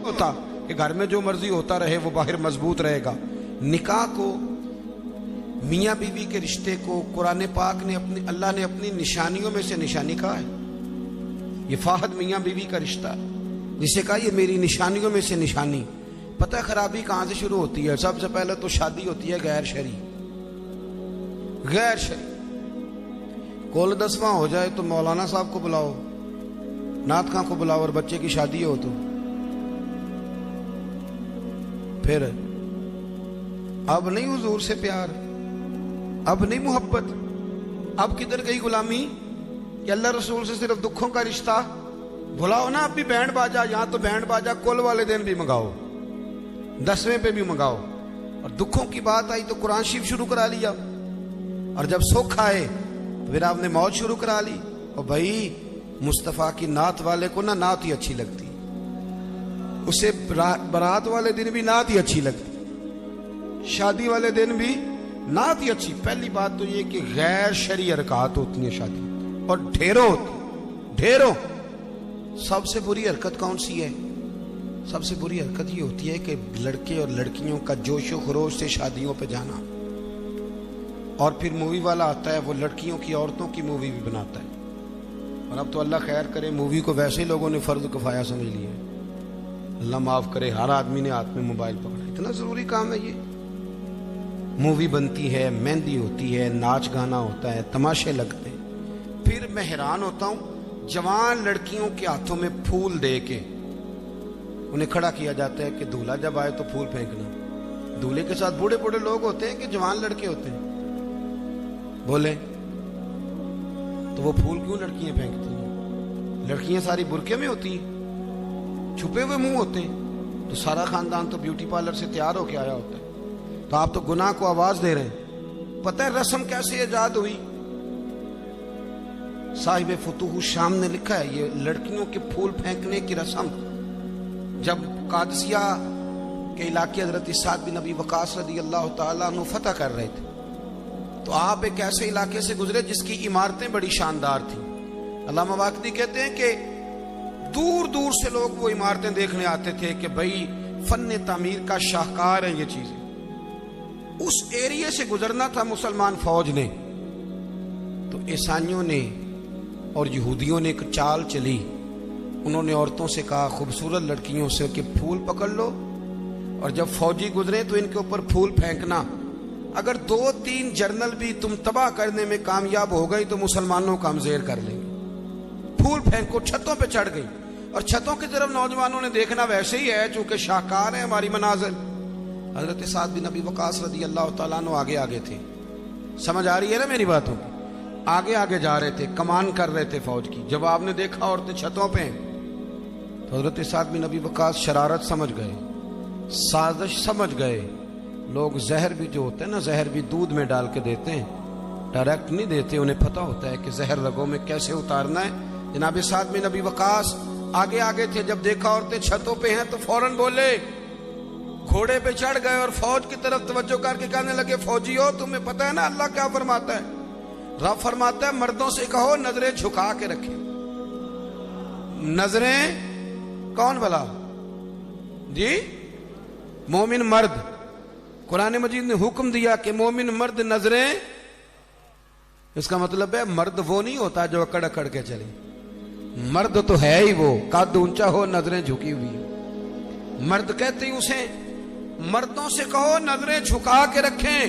ہوتا کہ گھر میں جو مرضی ہوتا رہے وہ باہر مضبوط رہے گا. نکاح کو، میاں بیوی کے رشتے کو قرآن پاک نے اللہ نے اپنی نشانیوں میں سے نشانی کہا ہے. یہ فاحد میاں بیوی کا رشتہ جسے کہا یہ میری نشانیوں میں سے نشانی. پتہ خرابی کہاں سے شروع ہوتی ہے؟ سب سے پہلے تو شادی ہوتی ہے غیر شرعی. غیر شرعی کول 10واں ہو جائے تو مولانا صاحب کو بلاؤ، نعت خاں کو بلاؤ، اور بچے کی شادی ہو تو پھر اب نہیں حضور سے پیار، اب نہیں محبت، اب کدھر گئی غلامی کہ اللہ رسول سے صرف دکھوں کا رشتہ. بلاؤ نا اب بھی بینڈ باجا، یہاں تو بینڈ باجا کل والے دن بھی منگاؤ، 10ویں پہ بھی منگاؤ. اور دکھوں کی بات آئی تو قرآن شریف شروع کرا لیا، اور جب سکھ آئے پھر آپ نے موت شروع کرا لی. اور بھائی مصطفیٰ کی نعت والے کو نا نعت ہی اچھی لگتی، اسے برات والے دن بھی نعت ہی اچھی لگتی، شادی والے دن بھی نعت ہی اچھی. پہلی بات تو یہ کہ غیر شرعی حرکات ہوتی ہیں شادی، اور ڈھیروں ہوتی، ڈھیروں. سب سے بری حرکت کون سی ہے؟ سب سے بری حرکت یہ ہوتی ہے کہ لڑکے اور لڑکیوں کا جوش و خروش سے شادیوں پہ جانا، اور پھر مووی والا آتا ہے وہ لڑکیوں کی عورتوں کی مووی بھی بناتا ہے. اور اب تو اللہ خیر کرے مووی کو ویسے لوگوں نے فرض کفایہ سمجھ لیا ہے. اللہ معاف کرے، ہر آدمی نے ہاتھ میں موبائل پکڑا. اتنا ضروری کام ہے یہ. مووی بنتی ہے، مہندی ہوتی ہے، ناچ گانا ہوتا ہے، تماشے لگتے ہیں. پھر میں حیران ہوتا ہوں جوان لڑکیوں کے ہاتھوں میں پھول دے کے انہیں کھڑا کیا جاتا ہے کہ دولہا جب آئے تو پھول پھینکنا. دولہے کے ساتھ بوڑھے بوڑھے لوگ ہوتے ہیں کہ جوان لڑکے ہوتے ہیں؟ بولے تو وہ پھول کیوں لڑکیاں پھینکتی ہیں؟ لڑکیاں ساری برقعے میں ہوتی ہیں، چھپے ہوئے منہ ہوتے ہیں، تو سارا خاندان تو بیوٹی پارلر سے تیار ہو کے آیا ہوتا ہے. تو آپ تو گناہ کو آواز دے رہے ہیں. پتہ ہے رسم کیسے ایجاد ہوئی؟ صاحب فتوح الشام نے لکھا ہے یہ لڑکیوں کے پھول پھینکنے کی رسم جب قادسیہ کے علاقے حضرت سعد بن ابی وقاص رضی اللہ تعالیٰ عنہ فتح کر رہے تھے، تو آپ ایک ایسے علاقے سے گزرے جس کی عمارتیں بڑی شاندار تھیں. علامہ واقدی کہتے ہیں کہ دور دور سے لوگ وہ عمارتیں دیکھنے آتے تھے کہ بھئی فن تعمیر کا شاہکار ہیں یہ چیزیں. اس ایریے سے گزرنا تھا مسلمان فوج نے، تو عیسائیوں نے اور یہودیوں نے ایک چال چلی. انہوں نے عورتوں سے کہا، خوبصورت لڑکیوں سے، کہ پھول پکڑ لو اور جب فوجی گزرے تو ان کے اوپر پھول پھینکنا. اگر 2-3 جرنل بھی تم تباہ کرنے میں کامیاب ہو گئی تو مسلمانوں کا ہم زیر کر لیں گے. پھول پھینکو. چھتوں پہ چڑھ گئی، اور چھتوں کی طرف نوجوانوں نے دیکھنا ویسے ہی ہے چونکہ شاہکار ہیں ہماری مناظر. حضرت سعد بن ابی وقاص رضی اللہ تعالیٰ عنہ آگے آگے تھے. سمجھ آ رہی ہے نا میری باتوں کی؟ آگے آگے جا رہے تھے، کمان کر رہے تھے فوج کی. جب آپ نے دیکھا عورتیں چھتوں پہ ہیں تو حضرت سعد بن ابی وقاص شرارت سمجھ گئے، سازش سمجھ گئے. لوگ زہر بھی جو ہوتے ہیں نا، زہر بھی دودھ میں ڈال کے دیتے ہیں، ڈائریکٹ نہیں دیتے. انہیں پتہ ہوتا ہے کہ زہر رگوں میں کیسے اتارنا ہے. جناب سعد بن ابی وقاص آگے آگے تھے. جب دیکھا عورتیں چھتوں پہ ہیں تو فوراً بولے، گھوڑے پہ چڑھ گئے اور فوج کی طرف توجہ کر کے کہنے لگے، فوجیو تمہیں پتہ ہے نا اللہ کیا فرماتا ہے؟ رب فرماتا ہے مردوں سے کہو نظریں جھکا کے رکھیں. نظریں کون بلا جی؟ مومن مرد. قرآن مجید نے حکم دیا کہ مومن مرد نظریں، اس کا مطلب ہے مرد وہ نہیں ہوتا جو اکڑ اکڑ کے چلے. مرد تو ہے ہی وہ قد اونچا ہو نظریں جھکی ہوئی. مرد کہتے ہی اسے. مردوں سے کہو نظریں جھکا کے رکھیں.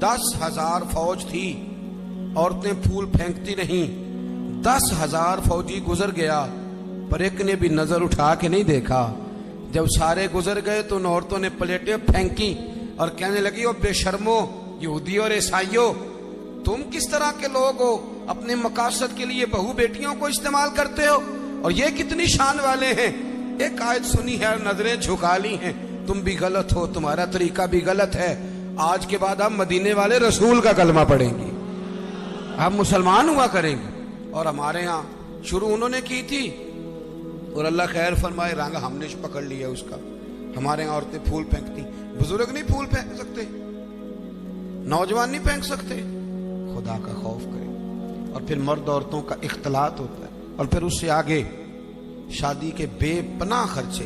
10,000 فوج تھی، عورتیں پھول پھینکتی نہیں. 10,000 فوجی گزر گیا پر ایک نے بھی نظر اٹھا کے نہیں دیکھا. جب سارے گزر گئے تو ان عورتوں نے پلیٹیں پھینکی اور کہنے لگی، او بے شرمو یہودی اور عیسائیوں، تم کس طرح کے لوگ ہو؟ اپنے مقاصد کے لیے بہو بیٹیوں کو استعمال کرتے ہو، اور یہ کتنی شان والے ہیں. ایک آیت سنی ہے اور نظریں جھکا لی ہیں. تم بھی غلط ہو، تمہارا طریقہ بھی غلط ہے. آج کے بعد ہم مدینے والے رسول کا کلمہ پڑھیں گے، ہم مسلمان ہوا کریں گے. اور ہمارے ہاں شروع انہوں نے کی تھی، اور اللہ خیر فرمائے رنگ ہم نے پکڑ لیا اس کا. ہمارے یہاں عورتیں پھول پھینکتی. بزرگ نہیں پھول پھینک سکتے، نوجوان نہیں پھینک سکتے. خدا کا خوف کریں. اور پھر مرد عورتوں کا اختلاط ہوتا ہے. اور پھر اس سے آگے شادی کے بے پناہ خرچے.